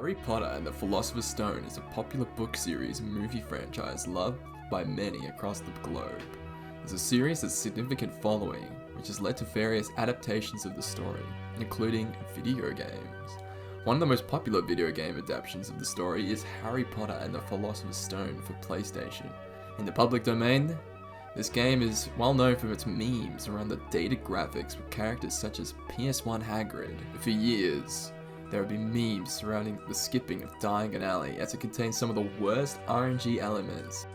Harry Potter and the Philosopher's Stone is a popular book series and movie franchise loved by many across the globe. It's a series with significant following, which has led to various adaptations of the story, including video games. One of the most popular video game adaptations of the story is Harry Potter and the Philosopher's Stone for PlayStation. In the public domain, this game is well known for its memes around the dated graphics with characters such as PS1 Hagrid. For years, there have been memes surrounding the skipping of Diagon Alley as it contains some of the worst RNG elements.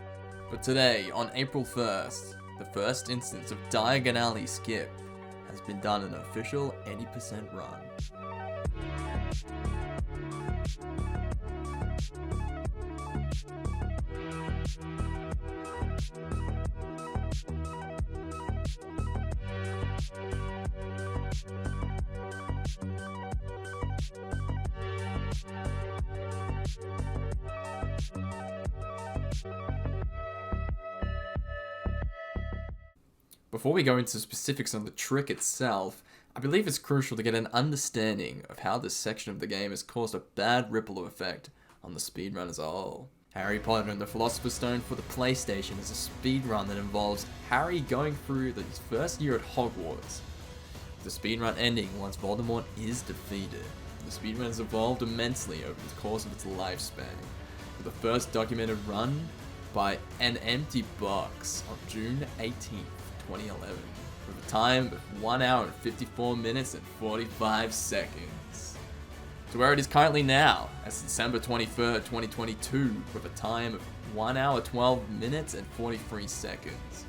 But today, on April 1st, the first instance of Diagon Alley Skip has been done an official 80% run. Before we go into specifics on the trick itself, I believe it's crucial to get an understanding of how this section of the game has caused a bad ripple effect on the speedrun as a whole. Harry Potter and the Philosopher's Stone for the PlayStation is a speedrun that involves Harry going through his first year at Hogwarts, the speedrun ending once Voldemort is defeated. The speedrun has evolved immensely over the course of its lifespan, with the first documented run by An Empty Box on June 18th. 2011, with a time of 1 hour and 54 minutes and 45 seconds. To where it is currently now, as December 23rd, 2022, with a time of 1 hour 12 minutes and 43 seconds.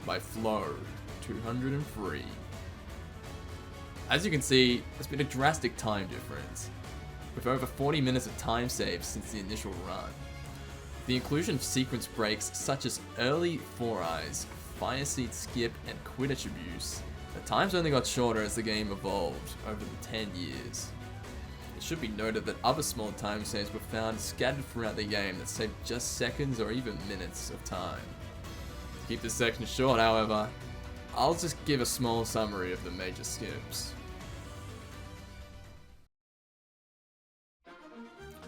By Flow 203. As you can see, there's been a drastic time difference, with over 40 minutes of time saved since the initial run. The inclusion of sequence breaks such as early Four Eyes, Fire Seed Skip, and Quidditch abuse, the times only got shorter as the game evolved over the 10 years. It should be noted that other small time saves were found scattered throughout the game that saved just seconds or even minutes of time. To keep this section short, however, I'll just give a small summary of the major skips.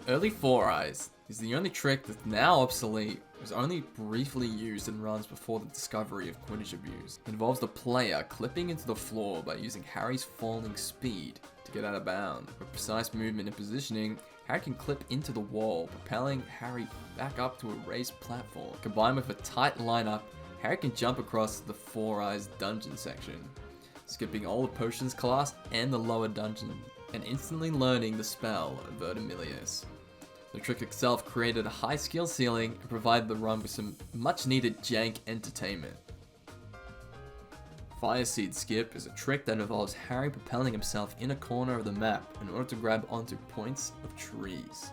Early Four Eyes is the only trick that's now obsolete, was only briefly used in runs before the discovery of Quidditch abuse. It involves the player clipping into the floor by using Harry's falling speed to get out of bounds. With precise movement and positioning, Harry can clip into the wall, propelling Harry back up to a raised platform. Combined with a tight lineup, Harry can jump across the Four Eyes dungeon section, skipping all the potions class and the lower dungeon, and instantly learning the spell of Vertimilius. The trick itself created a high skill ceiling and provided the run with some much needed jank entertainment. Fire Seed Skip is a trick that involves Harry propelling himself in a corner of the map in order to grab onto points of trees.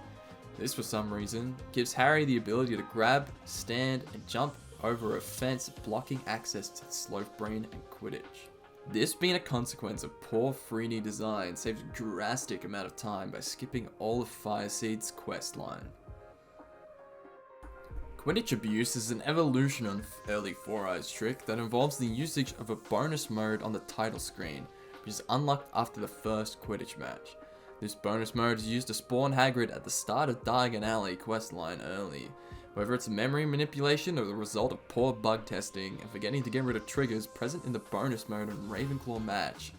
This, for some reason, gives Harry the ability to grab, stand, and jump over a fence, blocking access to the Sloth Brain and Quidditch. This being a consequence of poor 3D design saves a drastic amount of time by skipping all of Fire Seed's quest line. Quidditch abuse is an evolution of early Four Eyes trick that involves the usage of a bonus mode on the title screen, which is unlocked after the first Quidditch match. This bonus mode is used to spawn Hagrid at the start of Diagon Alley questline early. Whether it's memory manipulation or the result of poor bug testing and forgetting to get rid of triggers present in the bonus mode on Ravenclaw match.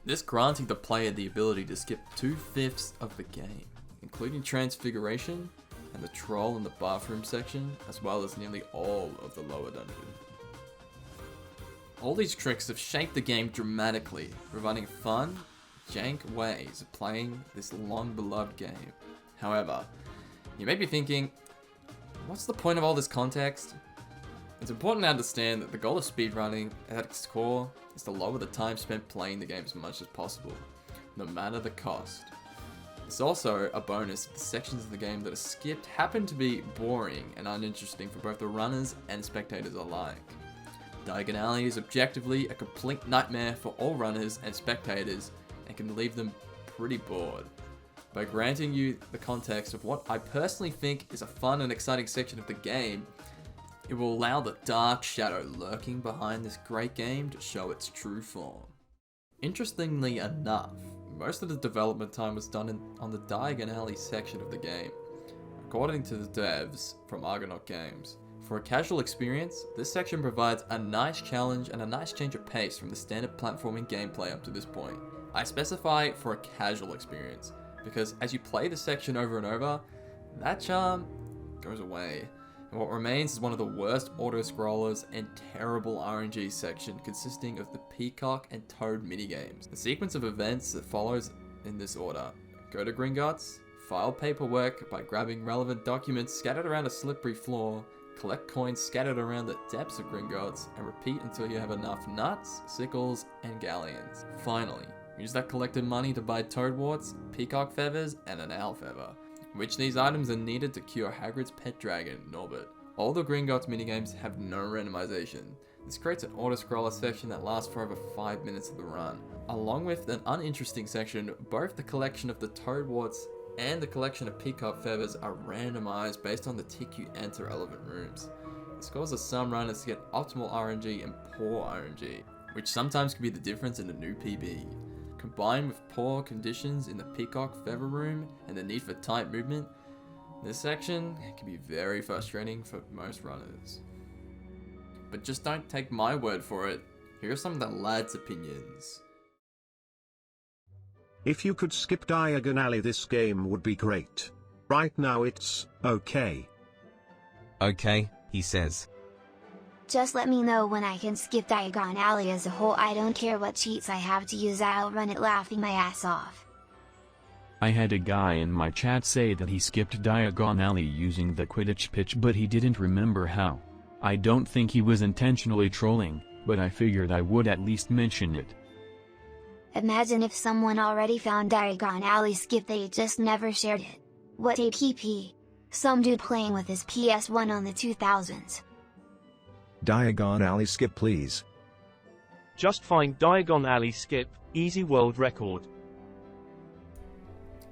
This granting the player the ability to skip 2/5 of the game, including Transfiguration and the troll in the bathroom section, as well as nearly all of the lower dungeon. All these tricks have shaped the game dramatically, providing fun, jank ways of playing this long beloved game. However, you may be thinking, what's the point of all this context? It's important to understand that the goal of speedrunning at its core is to lower the time spent playing the game as much as possible, no matter the cost. It's also a bonus if the sections of the game that are skipped happen to be boring and uninteresting for both the runners and spectators alike. Diagon Alley is objectively a complete nightmare for all runners and spectators and can leave them pretty bored. By granting you the context of what I personally think is a fun and exciting section of the game, it will allow the dark shadow lurking behind this great game to show its true form. Interestingly enough, most of the development time was done on the Diagon Alley section of the game, according to the devs from Argonaut Games. For a casual experience, this section provides a nice challenge and a nice change of pace from the standard platforming gameplay up to this point. I specify for a casual experience, because as you play the section over and over, that charm goes away. And what remains is one of the worst auto-scrollers and terrible RNG section consisting of the Peacock and Toad minigames. The sequence of events that follows in this order: go to Gringotts, file paperwork by grabbing relevant documents scattered around a slippery floor, collect coins scattered around the depths of Gringotts, and repeat until you have enough nuts, sickles, and galleons. Finally, use that collected money to buy toadwarts, peacock feathers, and an owl feather, which these items are needed to cure Hagrid's pet dragon, Norbert. All the Gringotts minigames have no randomization. This creates an auto-scroller section that lasts for over 5 minutes of the run. Along with an uninteresting section, both the collection of the toadwarts and the collection of peacock feathers are randomized based on the tick you enter relevant rooms. This causes some runners to get optimal RNG and poor RNG, which sometimes can be the difference in a new PB. Combined with poor conditions in the peacock feather room and the need for tight movement, this section can be very frustrating for most runners. But just don't take my word for it. Here are some of the lads' opinions. If you could skip Diagon Alley, this game would be great. Right now it's okay. Okay, he says. Just let me know when I can skip Diagon Alley as a whole. I don't care what cheats I have to use, I'll run it laughing my ass off. I had a guy in my chat say that he skipped Diagon Alley using the Quidditch pitch, but he didn't remember how. I don't think he was intentionally trolling, but I figured I would at least mention it. Imagine if someone already found Diagon Alley Skip, they just never shared it. What a PP. Some dude playing with his PS1 on the 2000s. Diagon Alley Skip, please. Just find Diagon Alley Skip, easy world record.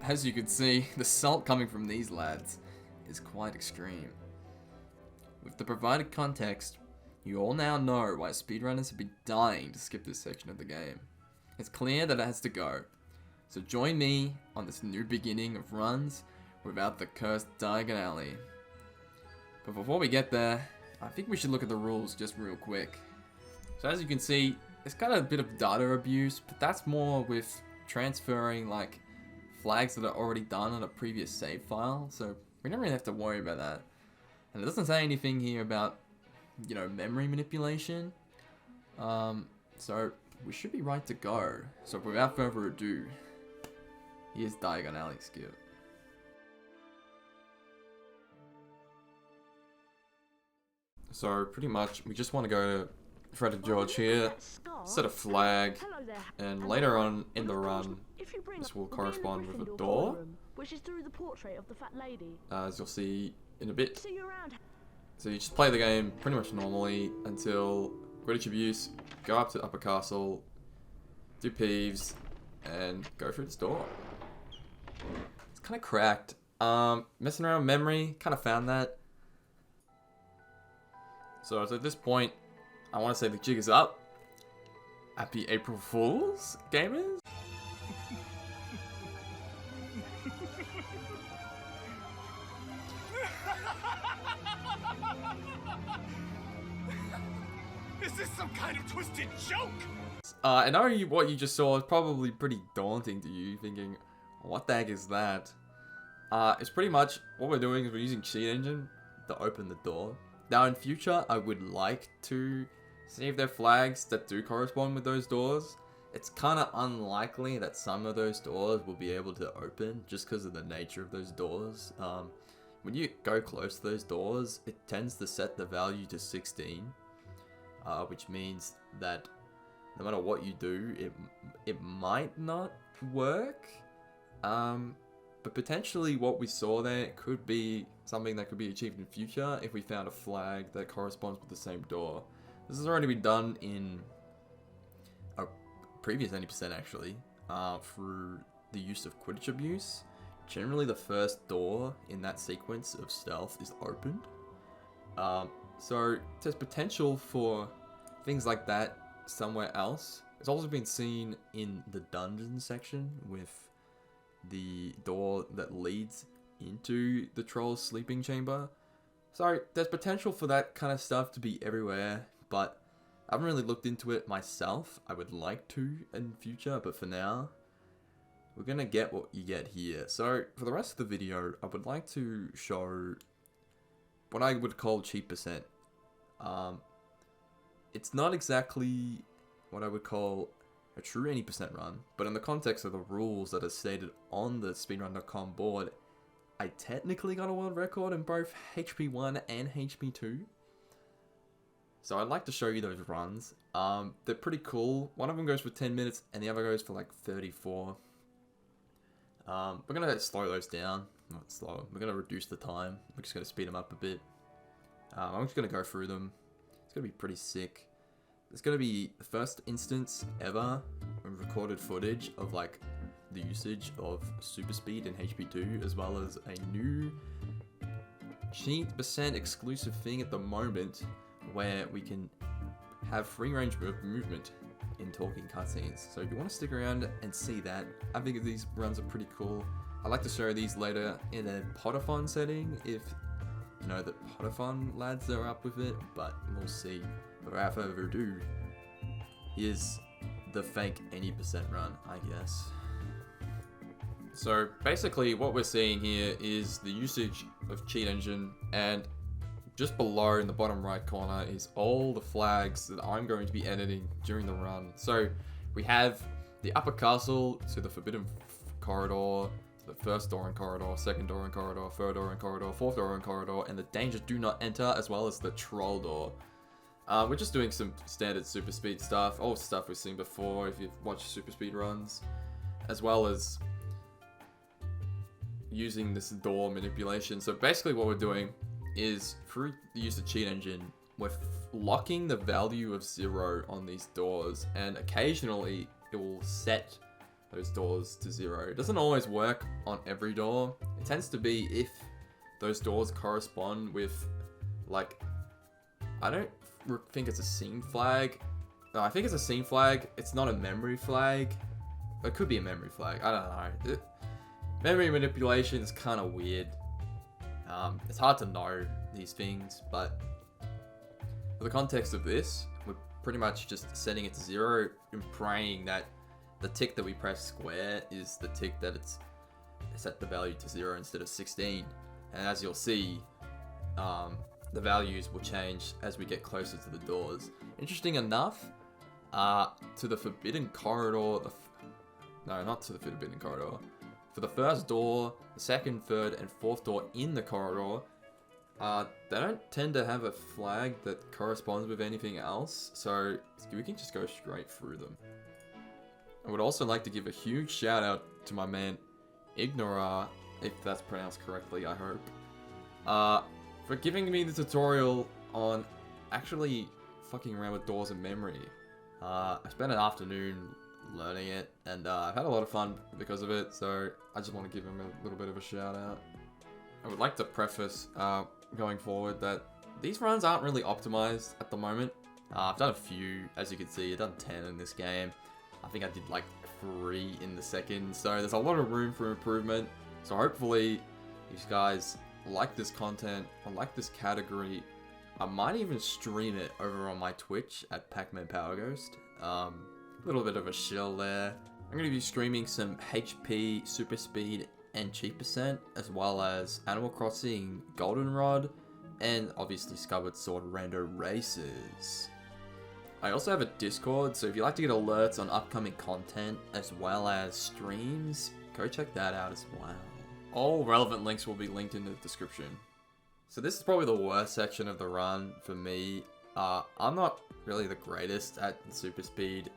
As you can see, the salt coming from these lads is quite extreme. With the provided context, you all now know why speedrunners have been dying to skip this section of the game. It's clear that it has to go, so join me on this new beginning of runs without the cursed Diagon Alley. But before we get there, I think we should look at the rules just real quick. So as you can see, it's got a bit of data abuse, but that's more with transferring like flags that are already done on a previous save file, so we don't really have to worry about that. And it doesn't say anything here about, you know, memory manipulation. So we should be right to go. So without further ado, here's Diagon Alley Skip. So pretty much we just want to go to Fred and George here, set a flag, and later on in the run, this will correspond with a door, as you'll see in a bit. So you just play the game pretty much normally until Quidditch abuse, go up to Upper Castle, do Peeves, and go through this door. It's kind of cracked. Messing around with memory, kind of found that. So at this point, I want to say the jig is up. Happy April Fools, gamers! Is this some kind of twisted joke? I know what you just saw is probably pretty daunting to you, thinking, what the heck is that? It's pretty much, what we're doing is we're using Cheat Engine to open the door. Now in future, I would like to see if there are flags that do correspond with those doors. It's kind of unlikely that some of those doors will be able to open just because of the nature of those doors. When you go close to those doors, it tends to set the value to 16, which means that no matter what you do, it might not work. But potentially what we saw there could be something that could be achieved in future if we found a flag that corresponds with the same door. This has already been done in a previous 90% actually, through the use of Quidditch abuse. Generally the first door in that sequence of stealth is opened. So there's potential for things like that somewhere else. It's also been seen in the dungeon section with the door that leads into the troll's sleeping chamber. So there's potential for that kind of stuff to be everywhere, but I haven't really looked into it myself. I would like to in future, but for now, we're gonna get what you get here. So for the rest of the video, I would like to show what I would call cheap percent. It's not exactly what I would call a true 80% run, but in the context of the rules that are stated on the speedrun.com board, I technically got a world record in both HP1 and HP2. So I'd like to show you those runs. They're pretty cool. One of them goes for 10 minutes and the other goes for like 34. We're going to slow those down. Not slow. We're going to reduce the time. We're just going to speed them up a bit. I'm just going to go through them. It's going to be pretty sick. It's going to be the first instance ever of recorded footage of like the usage of super speed in HP2, as well as a new cheat percent exclusive thing at the moment where we can have free range movement in talking cutscenes. So if you want to stick around and see that, I think these runs are pretty cool. I like to show these later in a Potathon setting if you know the Potathon lads are up with it, but we'll see. Without further ado, here's the fake 80% run, I guess. So basically what we're seeing here is the usage of cheat engine, and just below in the bottom right corner is all the flags that I'm going to be editing during the run. So we have the upper castle to the forbidden corridor, to the first door in corridor, second door in corridor, third door in corridor, fourth door in corridor, and the danger do not enter, as well as the troll door. We're just doing some standard super speed stuff, all stuff we've seen before if you've watched super speed runs, as well as using this door manipulation. So basically what we're doing is, through the use of cheat engine, we're locking the value of 0 on these doors, and occasionally it will set those doors to 0. It doesn't always work on every door. It tends to be if those doors correspond with, like, I don't think it's a scene flag. No, I think it's a scene flag. It's not a memory flag. It could be a memory flag. I don't know. Memory manipulation is kind of weird. It's hard to know these things, but for the context of this, we're pretty much just setting it to 0 and praying that the tick that we press square is the tick that it's set the value to 0 instead of 16. And as you'll see, the values will change as we get closer to the doors. Interesting enough, to the forbidden corridor, no, not to the forbidden corridor. For the first door, the second, third, and fourth door in the corridor, they don't tend to have a flag that corresponds with anything else, so we can just go straight through them. I would also like to give a huge shout out to my man Ignora, if that's pronounced correctly, I hope, for giving me the tutorial on actually fucking around with doors in memory. I spent an afternoon learning it, and I've had a lot of fun because of it, so I just want to give him a little bit of a shout out. I would like to preface going forward that these runs aren't really optimized at the moment. I've done a few, as you can see. I've done 10 in this game. I think I did like 3 in the second, so there's a lot of room for improvement. So hopefully you guys like this content or like this category. I might even stream it over on my Twitch at Pac-Man Power Ghost. A little bit of a shill there. I'm going to be streaming some HP, Super Speed, and cheap percent, as well as Animal Crossing Goldenrod, and obviously Skyward Sword Rando Races. I also have a Discord, so if you'd like to get alerts on upcoming content as well as streams, go check that out as well. All relevant links will be linked in the description. So this is probably the worst section of the run for me. I'm not really the greatest at super speed,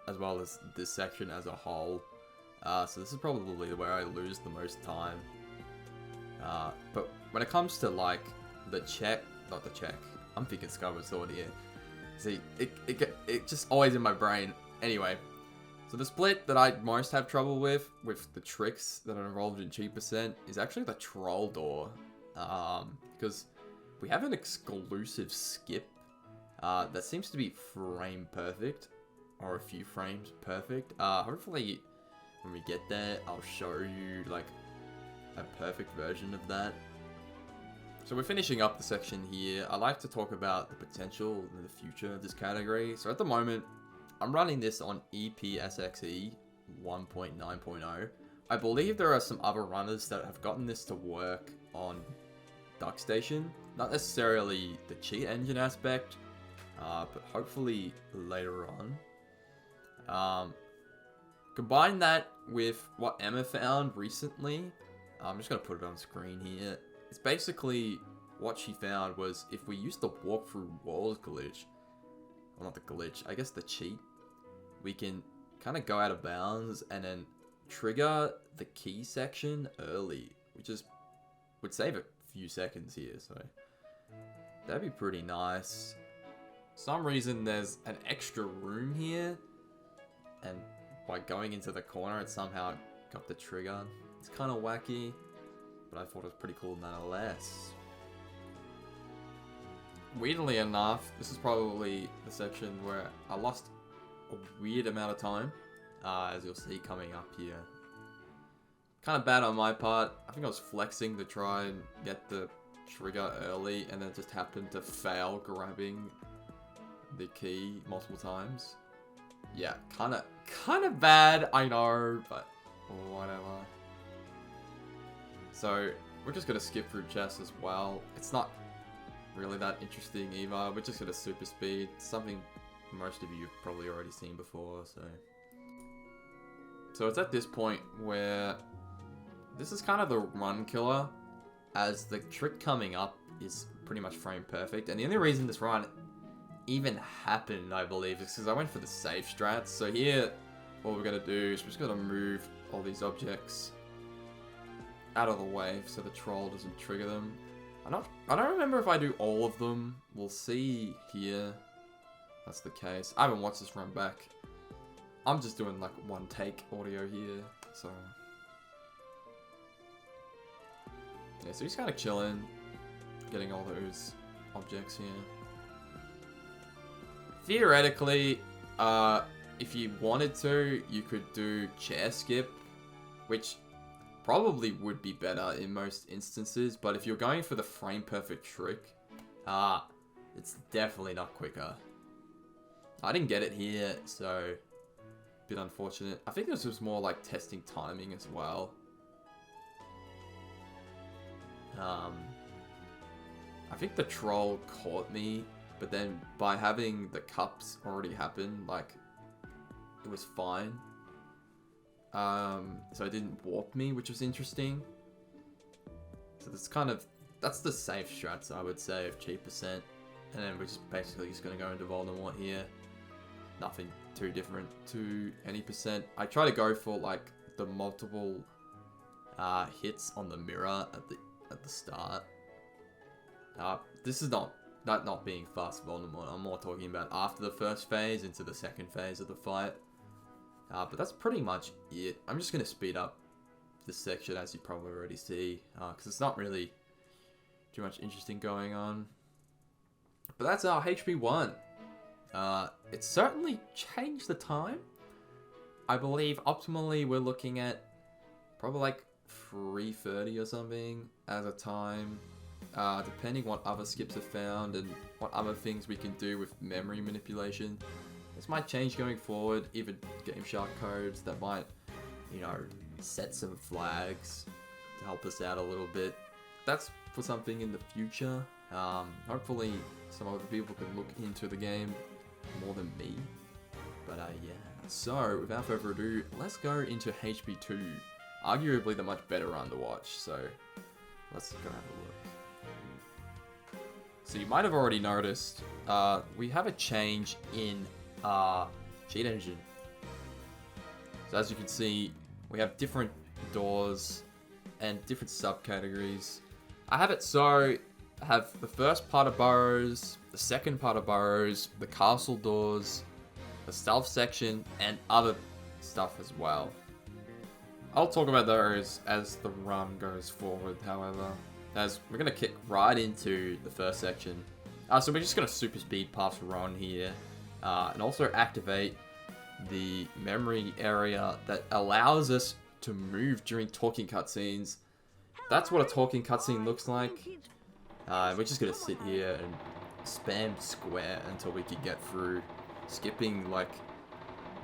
as well as this section as a whole. So this is probably where I lose the most time. But when it comes to like the check, not the check, I'm thinking Skyward Sword here. See, it just always in my brain. Anyway, so the split that I most have trouble with the tricks that are involved in cheap percent, is actually the troll door. Because we have an exclusive skip that seems to be frame perfect. or a few frames perfect. Hopefully when we get there, I'll show you like a perfect version of that. So we're finishing up the section here. I like to talk about the potential in the future of this category. So at the moment, I'm running this on EPSXE 1.9.0. I believe there are some other runners that have gotten this to work on DuckStation. Not necessarily the cheat engine aspect, but hopefully later on. Combine that with what Emma found recently. I'm just going to put it on screen here. It's basically what she found was if we use the walkthrough walls glitch, well, not the glitch, I guess the cheat, we can kind of go out of bounds and then trigger the key section early, which would save a few seconds here, so that'd be pretty nice. For some reason there's an extra room here, and by going into the corner it somehow got the trigger. It's kind of wacky, but I thought it was pretty cool nonetheless. Weirdly enough, this is probably the section where I lost a weird amount of time, as you'll see coming up here. Kind of bad on my part. I think I was flexing to try and get the trigger early, and then just happened to fail grabbing the key multiple times. Yeah, kind of bad, I know, but whatever. So we're just gonna skip through chess as well. It's not really that interesting either. We're just gonna super speed, something most of you have probably already seen before. So it's at this point where this is kind of the run killer, as the trick coming up is pretty much frame perfect. And the only reason this run even happened, I believe, is because I went for the safe strats. So here, what we're gonna do is we're just gonna move all these objects out of the way so the troll doesn't trigger them. I don't remember if I do all of them. We'll see here. That's the case. I haven't watched this run back. I'm just doing like one take audio here, so yeah. So he's kind of chilling, getting all those objects here. Theoretically, if you wanted to, you could do chair skip, which probably would be better in most instances, but if you're going for the frame perfect trick, it's definitely not quicker. I didn't get it here, so a bit unfortunate. I think this was more like testing timing as well. I think the troll caught me, but then by having the cups already happen, like, it was fine. So it didn't warp me, which was interesting. So that's the safe strats, I would say, of cheap percent. And then we're just basically just gonna go into Voldemort here. Nothing too different to any percent. I try to go for like the multiple hits on the mirror at the start. This is not being fast Voldemort. I'm more talking about after the first phase into the second phase of the fight. But that's pretty much it. I'm just going to speed up this section, as you probably already see, because it's not really too much interesting going on. But that's our HP1. It certainly changed the time. I believe optimally we're looking at probably like 3:30 or something as a time, depending what other skips are found and what other things we can do with memory manipulation. This might change going forward, even Game Shark codes that might, you know, set some flags to help us out a little bit. That's for something in the future. Hopefully some other people can look into the game more than me. But yeah. So without further ado, let's go into HP2. Arguably the much better run to watch, so let's go have a look. So you might have already noticed, we have a change in cheat engine. So as you can see, we have different doors and different subcategories. I have it so I have the first part of burrows, the second part of burrows, the castle doors, the stealth section, and other stuff as well. I'll talk about those as the run goes forward, however, as we're going to kick right into the first section. So we're just going to super speed past Ron here, and also activate the memory area that allows us to move during talking cutscenes. That's what a talking cutscene looks like. We're just gonna sit here and spam square until we can get through, skipping like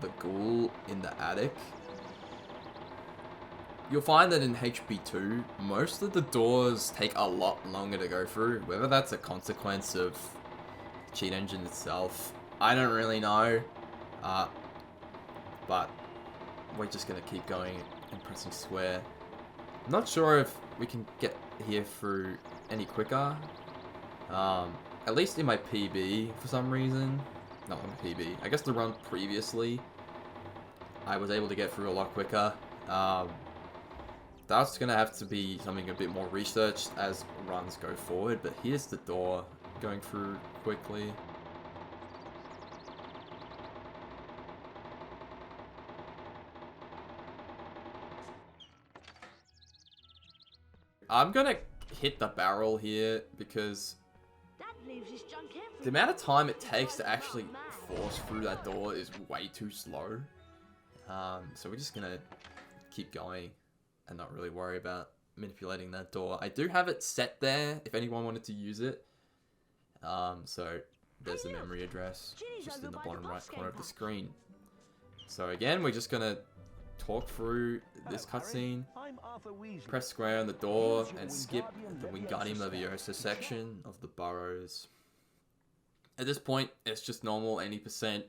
the ghoul in the attic. You'll find that in HB2, most of the doors take a lot longer to go through. Whether that's a consequence of the cheat engine itself, I don't really know. But we're just gonna keep going and pressing square. I'm not sure if we can get here through any quicker. At least in my PB for some reason. Not on my PB. I guess the run previously, I was able to get through a lot quicker. That's gonna have to be something a bit more researched as runs go forward, but here's the door going through quickly. I'm gonna hit the barrel here because the amount of time it takes to actually force through that door is way too slow. So we're just gonna keep going and not really worry about manipulating that door. I do have it set there if anyone wanted to use it. So there's the memory address just in the bottom right corner of the screen. So again, we're just gonna talk through this cutscene, press square on the door, and skip the Wingardium Leviosa section of the burrows. At this point, it's just normal 80%,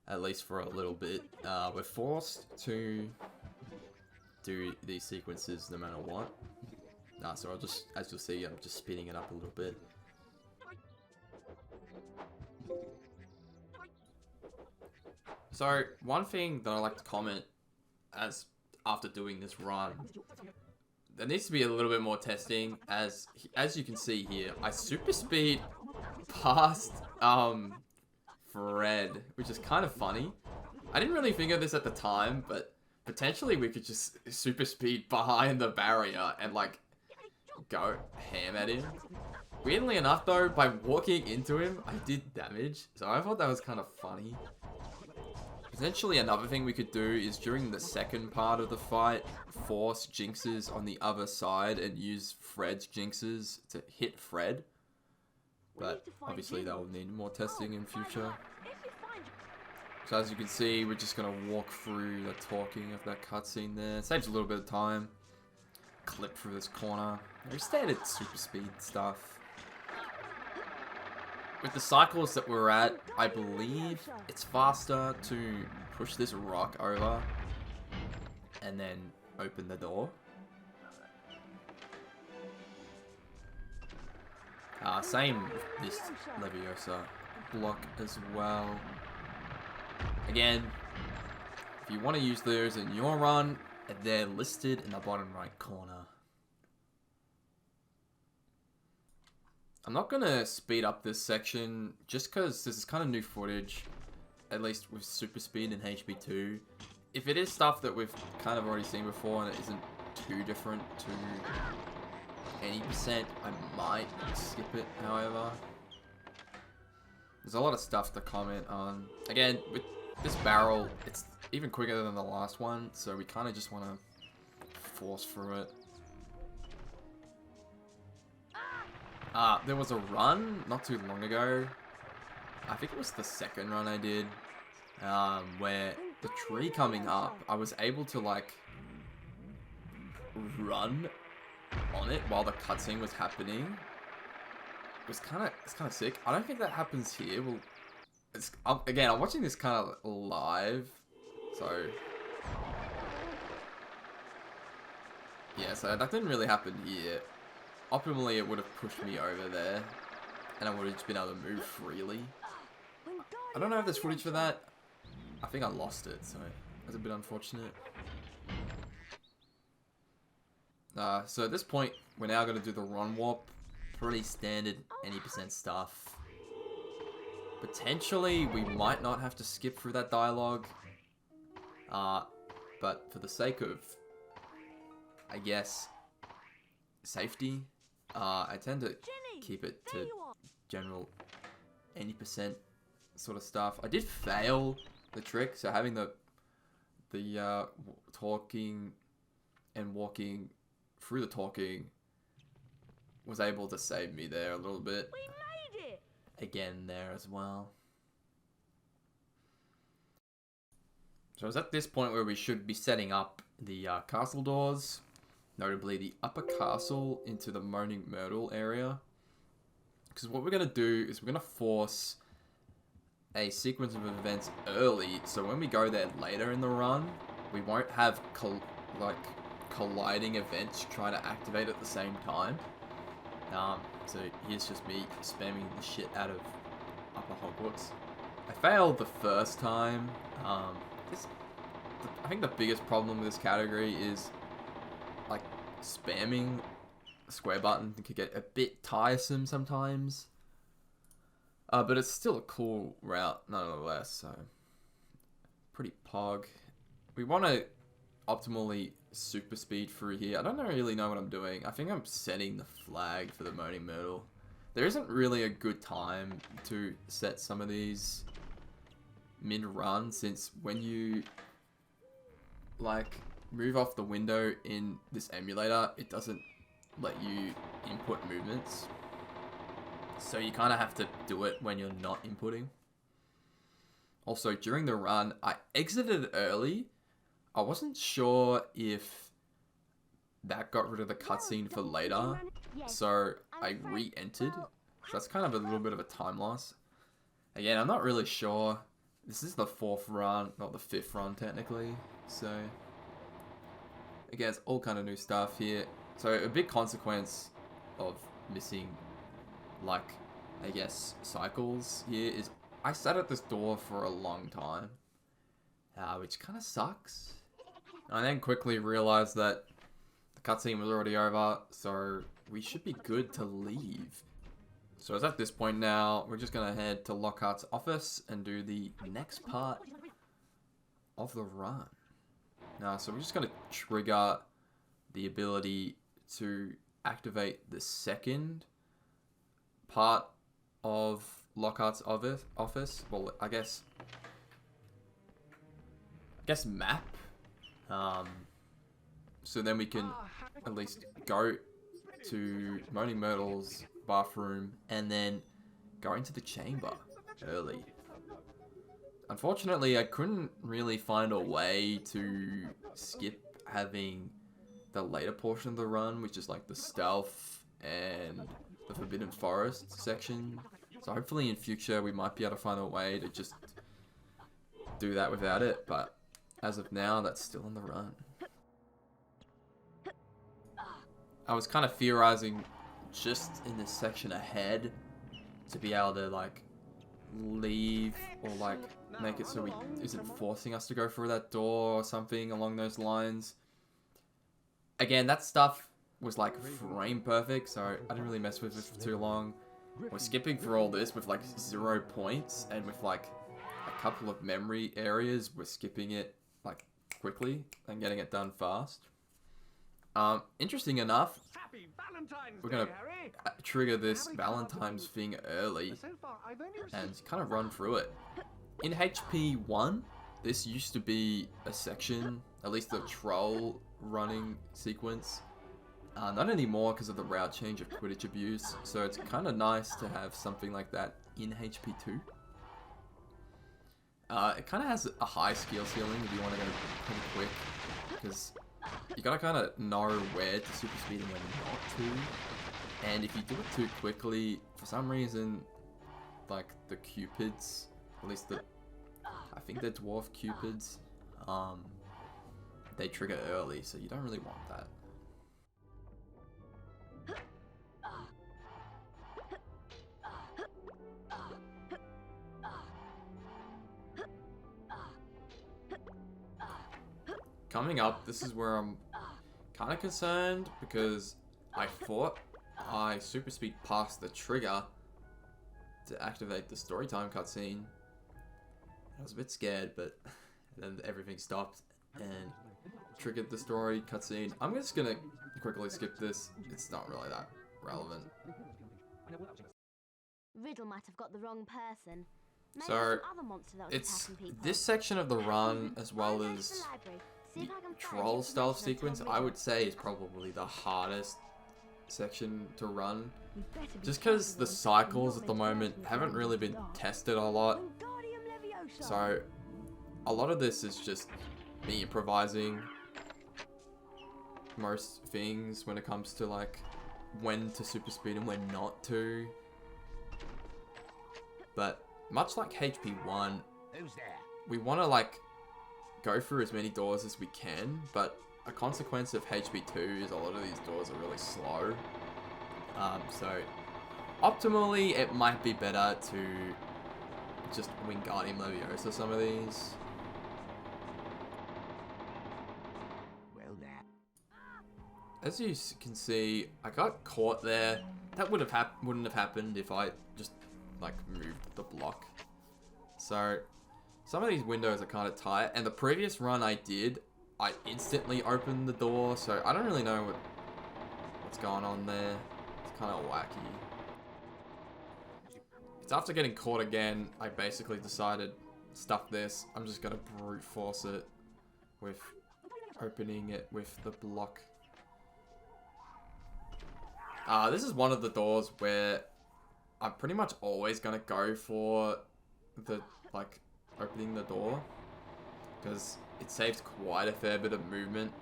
at least for a little bit. We're forced to do these sequences no matter what. So I'll just, as you'll see, I'm just speeding it up a little bit. So, one thing that I like to comment after doing this run, there needs to be a little bit more testing. As you can see here, I super speed past Fred, which is kind of funny. I didn't really think of this at the time, but potentially we could just super speed behind the barrier and like go ham at him. Weirdly enough though, by walking into him, I did damage, so I thought that was kind of funny. Potentially another thing we could do is during the second part of the fight, force Jinxes on the other side and use Fred's Jinxes to hit Fred. But obviously that will need more testing in future. So as you can see, we're just going to walk through the talking of that cutscene there. It saves a little bit of time. Clip through this corner. Very standard super speed stuff. With the cycles that we're at, I believe it's faster to push this rock over and then open the door. Same with this Leviosa block as well. Again, if you want to use those in your run, they're listed in the bottom right corner. I'm not going to speed up this section just because this is kind of new footage, at least with super speed in HB2. If it is stuff that we've kind of already seen before and it isn't too different to 80%, I might skip it, however. There's a lot of stuff to comment on. Again, with this barrel, it's even quicker than the last one, so we kind of just want to force through it. There was a run not too long ago, I think it was the second run I did, where the tree coming up, I was able to like run on it while the cutscene was happening. It's kind of sick. I don't think that happens here. Well, again, I'm watching this kind of live, so yeah, so that didn't really happen here. Optimally, it would have pushed me over there, and I would have just been able to move freely. I don't know if there's footage for that. I think I lost it, so that's a bit unfortunate. So at this point, we're now going to do the run warp. Pretty standard 80% stuff. Potentially, we might not have to skip through that dialogue. But for the sake of, I guess, safety, I tend to keep it to general 80% sort of stuff. I did fail the trick. So having the talking and walking through the talking was able to save me there a little bit. We made it! Again there as well. So it's at this point where we should be setting up the castle doors, notably the upper castle into the Moaning Myrtle area. Because what we're going to do is we're going to force a sequence of events early, so when we go there later in the run, we won't have colliding events trying to activate at the same time. So here's just me spamming the shit out of Upper Hogwarts. I failed the first time. I think the biggest problem with this category is like spamming the square button can get a bit tiresome sometimes. But it's still a cool route nonetheless, so pretty pog. We want to optimally super speed through here. I don't really know what I'm doing. I think I'm setting the flag for the Moaning Myrtle. There isn't really a good time to set some of these mid-run, since when you like move off the window in this emulator, it doesn't let you input movements. So you kind of have to do it when you're not inputting. Also, during the run, I exited early. I wasn't sure if that got rid of the cutscene for later, so I re-entered. That's kind of a little bit of a time loss. Again, I'm not really sure. This is the 4th run, not the 5th run technically, so again, it's all kind of new stuff here. So a big consequence of missing, like, I guess, cycles here is I sat at this door for a long time, which kind of sucks. I then quickly realized that the cutscene was already over, so we should be good to leave. So it's at this point now, we're just going to head to Lockhart's office and do the next part of the run. Now, so we're just going to trigger the ability to activate the second part of Lockhart's office. Well, I guess map. So then we can at least go to Moaning Myrtle's bathroom and then go into the chamber early. Unfortunately, I couldn't really find a way to skip having the later portion of the run, which is like the stealth and the Forbidden Forest section. So hopefully in future we might be able to find a way to just do that without it, but as of now, that's still in the run. I was kind of theorizing just in this section ahead to be able to like leave or like make it so isn't forcing us to go through that door or something along those lines. Again, that stuff was like frame perfect, so I didn't really mess with it for too long. We're skipping through all this with like 0 points, and with like a couple of memory areas, we're skipping it like quickly and getting it done fast. Interesting enough, we're gonna trigger this Valentine's thing early and kind of run through it. In HP 1, this used to be a section, at least the troll running sequence. Not anymore because of the route change of Quidditch abuse, so it's kind of nice to have something like that in HP 2. It kind of has a high skill ceiling if you want to go pretty quick, because you gotta kind of know where to super speed and when not to. And if you do it too quickly, for some reason, like the Cupids, at least I think they're dwarf Cupids, they trigger early, so you don't really want that. Coming up, this is where I'm kind of concerned, because I thought I super speed past the trigger to activate the storytime cutscene. I was a bit scared, but then everything stopped and triggered the story cutscene. I'm just gonna quickly skip this. It's not really that relevant. Riddle might have got the wrong person. So, it's this section of the run, as well as the troll stealth sequence, I would say is probably the hardest section to run. Just because the cycles at the moment haven't really been tested a lot. So, a lot of this is just me improvising most things when it comes to like when to super speed and when not to. But much like HP1, we want to like go through as many doors as we can, but a consequence of HP2 is a lot of these doors are really slow. So optimally it might be better to just Wingardium Leviosa some of these. As you can see, I got caught there. That wouldn't have happened if I just like moved the block. So some of these windows are kind of tight, and the previous run I did, I instantly opened the door, so I don't really know what's going on there. It's kind of wacky. It's after getting caught again, I basically decided, stuff this, I'm just gonna brute force it with opening it with the block. This is one of the doors where I'm pretty much always gonna go for the, like, opening the door, because it saves quite a fair bit of movement.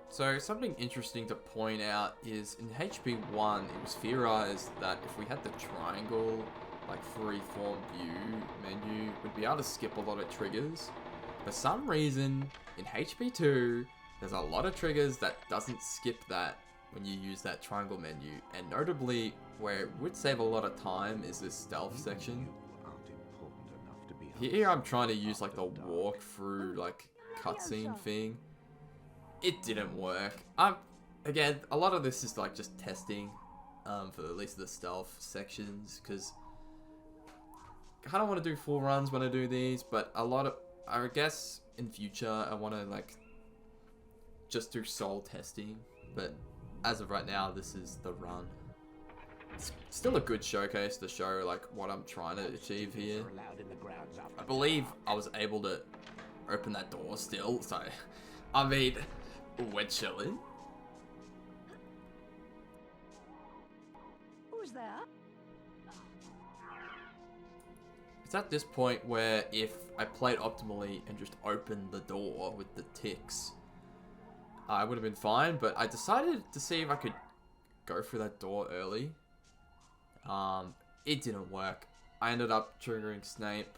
So something interesting to point out is in HP1 it was theorized that if we had the triangle, like freeform view menu, we'd be able to skip a lot of triggers. For some reason in HP2 there's a lot of triggers that doesn't skip that when you use that triangle menu, and notably where it would save a lot of time is this stealth section. Here I'm trying to use like the walk through like cutscene thing. It didn't work. Again, a lot of this is like just testing for at least the stealth sections, because I kind of want to do full runs when I do these, but a lot of, I guess in future I want to like just do soul testing, but as of right now this is the run. It's still a good showcase to show like what I'm trying to achieve here. I believe I was able to open that door still, so I mean, we're chilling. Who's there? It's at this point where if I played optimally and just opened the door with the ticks, I would have been fine, but I decided to see if I could go through that door early. It didn't work. I ended up triggering Snape.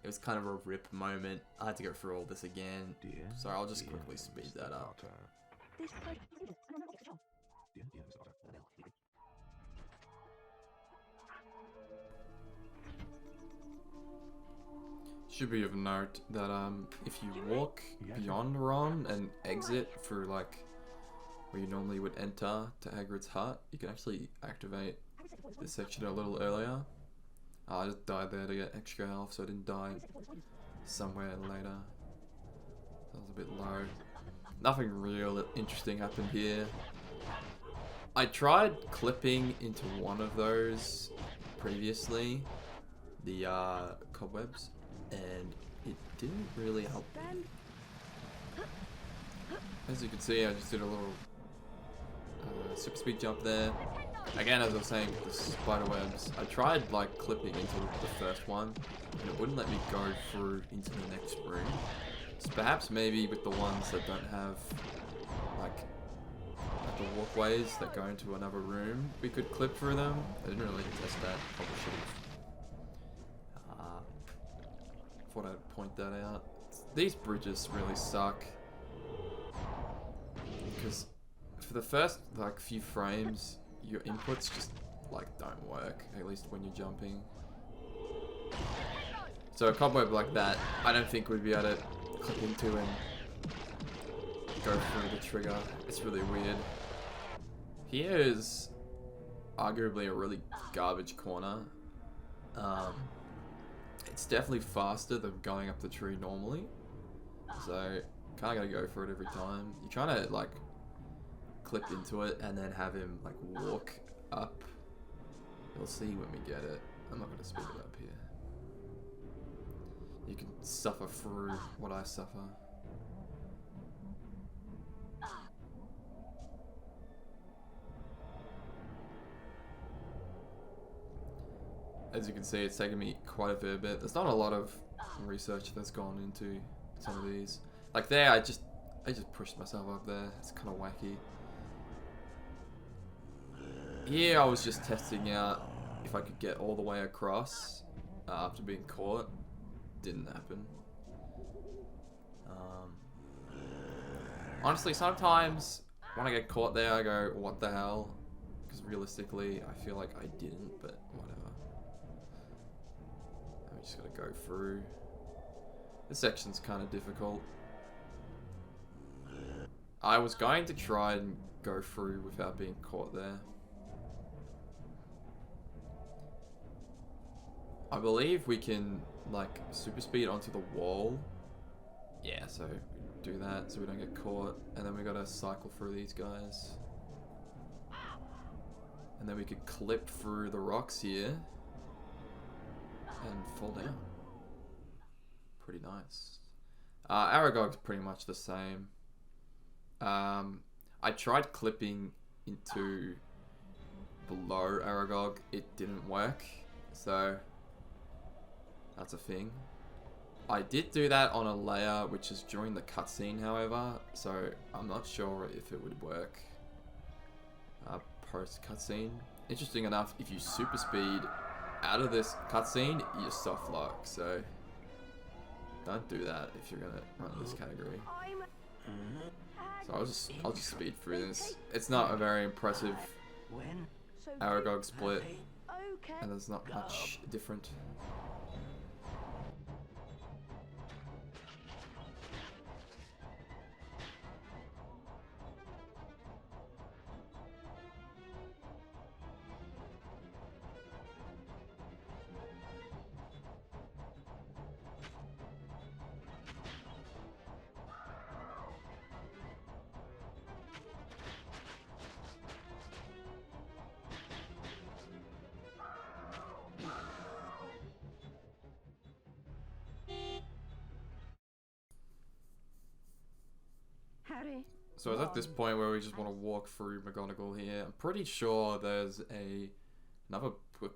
It was kind of a rip moment. I had to go through all this again, so I'll just quickly speed that up. Should be of note that if you walk beyond Ron and exit through like where you normally would enter to Hagrid's hut, you can actually activate this section a little earlier. I just died there to get extra health, so I didn't die somewhere later. That was a bit low. Nothing real interesting happened here. I tried clipping into one of those previously, the cobwebs, and it didn't really help me. As you can see, I just did a little super speed jump there. Again, as I was saying with the spider webs, I tried like clipping into the first one and it wouldn't let me go through into the next room. So perhaps maybe with the ones that don't have like the walkways that go into another room, we could clip through them. I didn't really test that, probably should have. Thought I'd point that out. These bridges really suck, because for the first like few frames your inputs just like don't work, at least when you're jumping. So a cobweb like that I don't think we'd be able to clip into and go through the trigger. It's really weird. Here is arguably a really garbage corner. It's definitely faster than going up the tree normally, so kinda gotta go for it every time. You're trying to like clip into it and then have him like walk up. You'll see when we get it. I'm not going to speed it up here. You can suffer through what I suffer. As you can see, it's taken me quite a fair bit. There's not a lot of research that's gone into some of these. Like there, I just pushed myself up there. It's kind of wacky. Here, I was just testing out if I could get all the way across after being caught. Didn't happen. Honestly, sometimes when I get caught there, I go, what the hell? Because realistically, I feel like I didn't, but whatever. I'm just gotta go through. This section's kind of difficult. I was going to try and go through without being caught there. I believe we can, like, super speed onto the wall. Yeah, so we do that so we don't get caught. And then we gotta cycle through these guys. And then we could clip through the rocks here. And fall down. Pretty nice. Aragog's pretty much the same. I tried clipping into below Aragog. It didn't work. So that's a thing. I did do that on a layer which is during the cutscene, however, so I'm not sure if it would work post cutscene. Interesting enough, if you super speed out of this cutscene, you soft lock, so don't do that if you're gonna run this category. So I'll just speed through this. It's not a very impressive Aragog split, and there's not much different. So it's at this point where we just want to walk through McGonagall here. I'm pretty sure there's another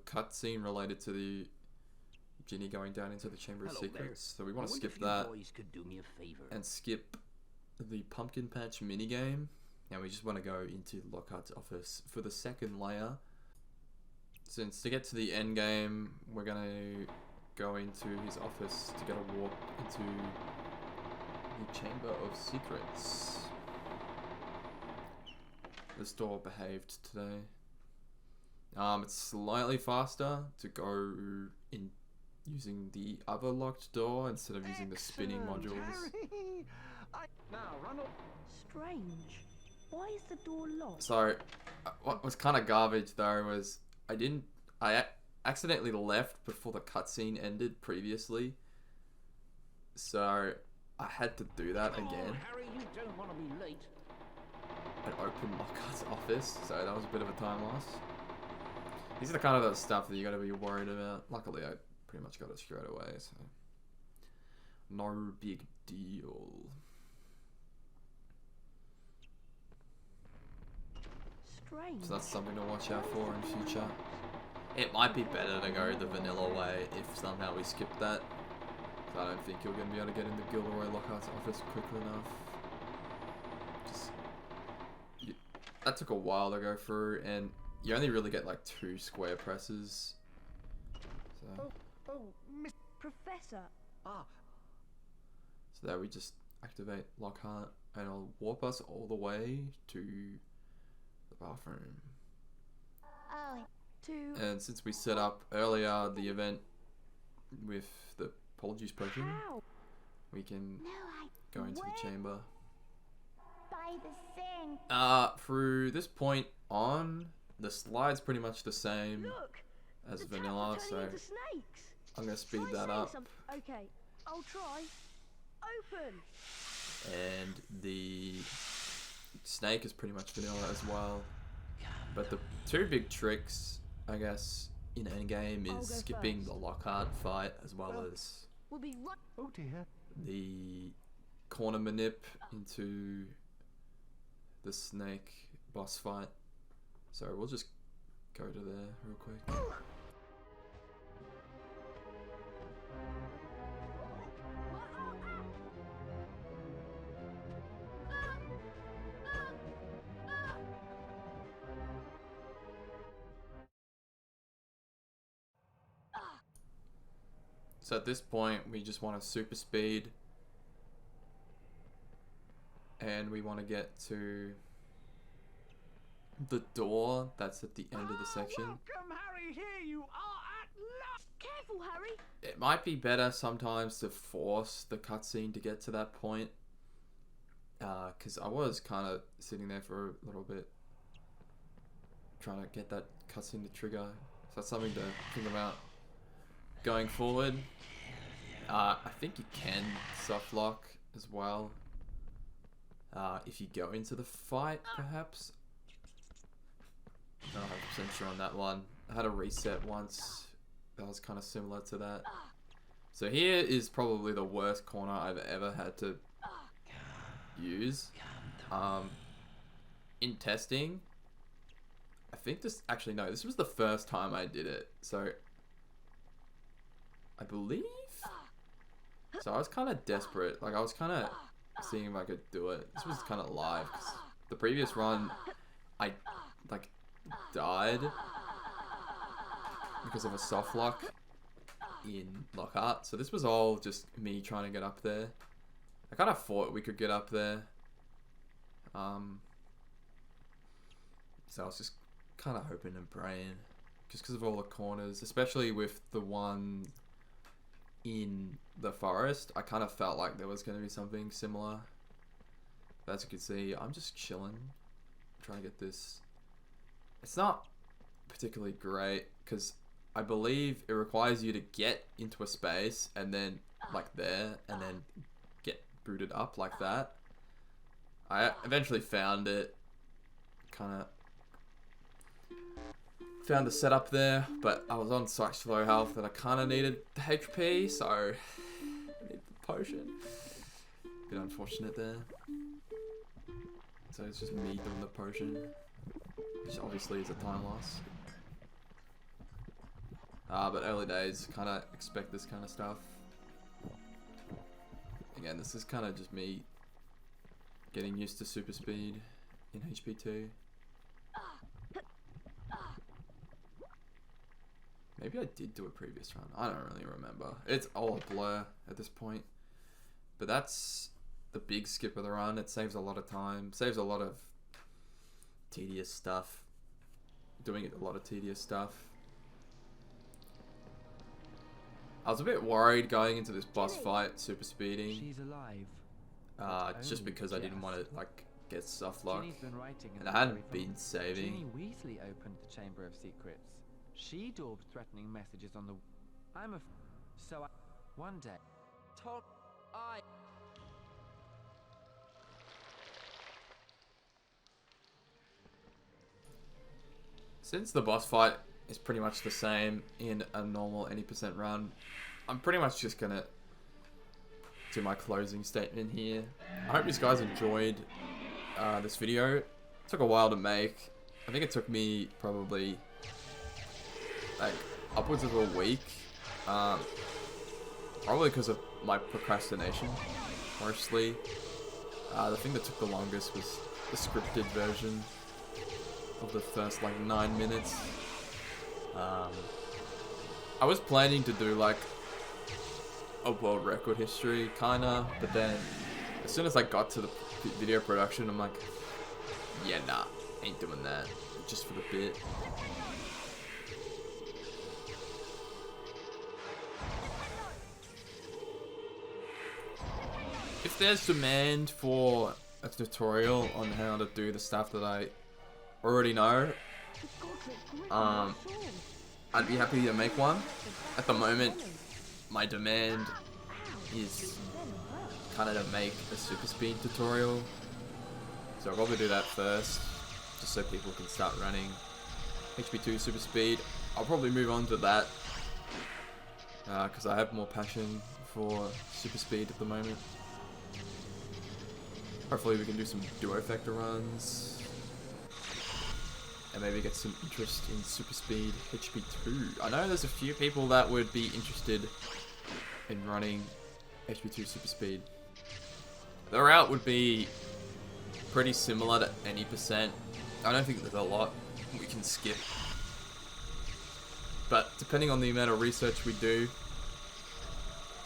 cutscene related to the Ginny going down into the Chamber of Secrets. So we want to skip that and skip the Pumpkin Patch minigame. And we just want to go into Lockhart's office for the second layer. Since to get to the end game, we're going to go into his office to get a walk into the Chamber of Secrets. This door behaved today. It's slightly faster to go in using the other locked door instead of using the spinning modules. Strange. Why is the door locked? So, what was kind of garbage though was I accidentally left before the cutscene ended previously. So I had to do that again. Harry, you don't want to be late. And open Lockhart's office, so that was a bit of a time loss. These are the kind of the stuff that you gotta be worried about. Luckily, I pretty much got it straight away, so no big deal. Strange. So that's something to watch out for in future. It might be better to go the vanilla way if somehow we skip that. So I don't think you're gonna be able to get into Gilderoy Lockhart's office quickly enough. That took a while to go through, and you only really get like 2 square presses. So, Miss Professor. so there we just activate Lockhart, and it'll warp us all the way to the bathroom. And since we set up earlier the event with the Polyjuice potion, we can go into the chamber. By the sink. Through this point on, the slide's pretty much the same Look, as the vanilla, taps are so turning into snakes. I'm gonna speed Try that saying up. Okay, I'll try. Open. And the snake is pretty much vanilla as well. But the two big tricks, I guess, in endgame I'll is go skipping first. the Lockhart fight as well as We'll be right. Oh dear. the corner manip into the snake boss fight. So we'll just go to there real quick. So at this point, we just want to super speed, and we want to get to the door that's at the end of the section. Welcome, Harry. Here you are at last. Careful, Harry. It might be better sometimes to force the cutscene to get to that point, because I was kind of sitting there for a little bit, trying to get that cutscene to trigger. So that's something to think about going forward. I think you can soft lock as well, if you go into the fight, perhaps. Not 100% sure on that one. I had a reset once that was kind of similar to that. So here is probably the worst corner I've ever had to use. In testing, I think this, actually no, this was the first time I did it. So I believe, so I was kind of desperate. Like I was kind of seeing if I could do it. This was kind of live, 'cause the previous run I like died because of a soft lock in Lockhart. So this was all just me trying to get up there. I kind of thought we could get up there. So I was just kind of hoping and praying, just because of all the corners, especially with the one in the forest. I kind of felt like there was going to be something similar. But as you can see, I'm just chilling, trying to get this. It's not particularly great because I believe it requires you to get into a space and then like there and then get booted up like that. I eventually found it, kind of found the setup there, but I was on such low health that I kind of needed the HP, so I needed the potion. Bit unfortunate there. So it's just me doing the potion, which obviously is a time loss. But early days, kind of expect this kind of stuff. Again, this is kind of just me getting used to super speed in HP2. Maybe I did do a previous run. I don't really remember. It's all a blur at this point. But that's the big skip of the run. It saves a lot of time. Saves a lot of tedious stuff. Doing a lot of tedious stuff. I was a bit worried going into this boss fight, super speeding. She's alive. Just because I didn't want to like get soft lock. Ginny's been writing in And I the hadn't diary been from- saving. Ginny Weasley opened the Chamber of Secrets. She daubed threatening messages on the. So I. One day. Told. I. Since the boss fight is pretty much the same in a normal any % run, I'm pretty much just gonna do my closing statement here. I hope you guys enjoyed this video. It took a while to make. I think it took me probably like upwards of a week. Probably because of my procrastination, mostly. The thing that took the longest was the scripted version of the first like 9 minutes. I was planning to do like a world record history kinda, but then as soon as I got to the video production, I'm like, yeah, nah, ain't doing that, just for the bit. If there's demand for a tutorial on how to do the stuff that I already know, I'd be happy to make one. At the moment, my demand is kind of to make a super speed tutorial, so I'll probably do that first, just so people can start running HP2 Super Speed. I'll probably move on to that because I have more passion for Super Speed at the moment. Hopefully we can do some duo factor runs and maybe get some interest in Super Speed HP2. I know there's a few people that would be interested in running HP2 Super Speed. The route would be pretty similar to any percent. I don't think there's a lot we can skip. But depending on the amount of research we do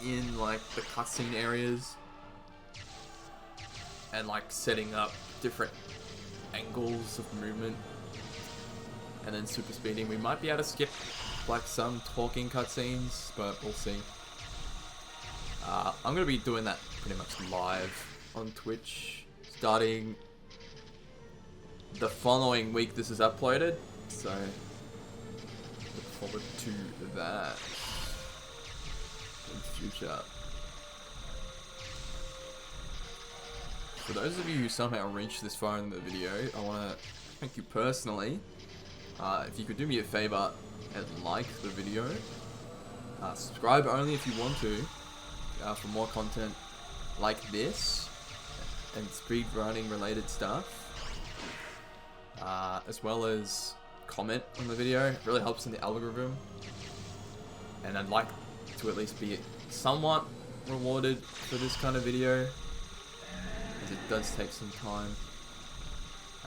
in like the cutscene areas and like setting up different angles of movement and then super speeding, we might be able to skip like some talking cutscenes, but we'll see. I'm going to be doing that pretty much live on Twitch starting the following week this is uploaded, so look forward to that in the future. For those of you who somehow reached this far in the video, I want to thank you personally. If you could do me a favor and like the video, subscribe only if you want to for more content like this and speedrunning related stuff, as well as comment on the video. It really helps in the algorithm, and I'd like to at least be somewhat rewarded for this kind of video, as it does take some time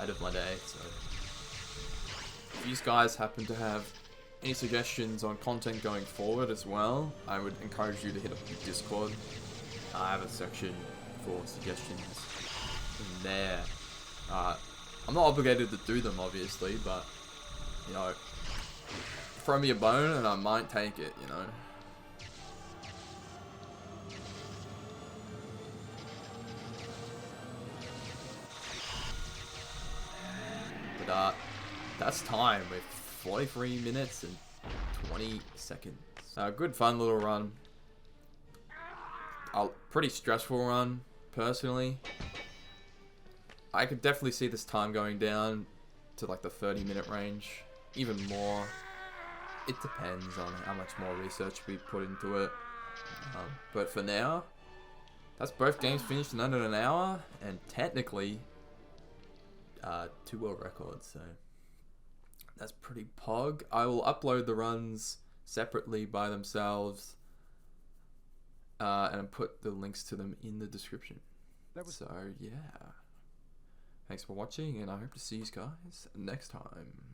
out of my day. So if you guys happen to have any suggestions on content going forward as well, I would encourage you to hit up the Discord. I have a section for suggestions in there. I'm not obligated to do them, obviously, but, you know, throw me a bone and I might take it, you know. But, that's time with 43 minutes and 20 seconds. Good fun little run. A pretty stressful run, personally. I could definitely see this time going down to like the 30-minute range, even more. It depends on how much more research we put into it. But for now, that's both games finished in under an hour, and technically 2 world records, so that's pretty pog. I will upload the runs separately by themselves and put the links to them in the description. So yeah, thanks for watching, and I hope to see you guys next time.